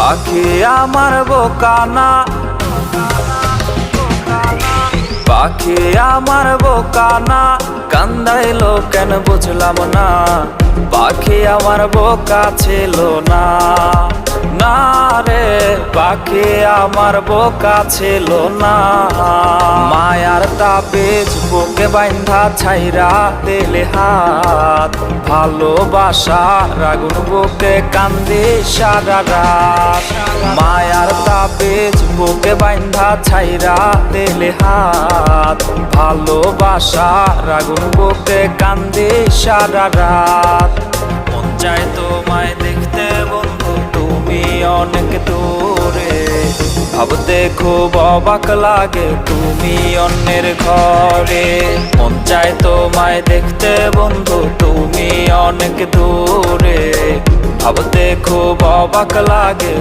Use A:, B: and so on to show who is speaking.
A: পাখি আমার বোকানা, পাখি আমার বোকানা, কান্দাইলো কেন বুঝলাম না। পাখি আমার বোকা ছিল না, না রে পাখি আমার বোকা ছিল না। মায়ার তাবিজ বুকে বাইন্ধা ছাইরা দিলে হাত, ভালোবাসার আগুন বুকে কান্দি সারা রাত। মায়ার তাবিজ বুকে বাইন্ধা ছাইরা দিলে হাত, ভালোবাসার আগুন বুকে কান্দি সারা রাত। মন চায় তোমায় দেখতে বন্ধু তুমি অনেক দূরে, ভাবতে খুব অবাক লাগে তুমি অন্যের ঘরে। মন চায় তোমায় দেখতে বন্ধু তুমি অনেক দূরে, ভাবতে খুব অবাক লাগে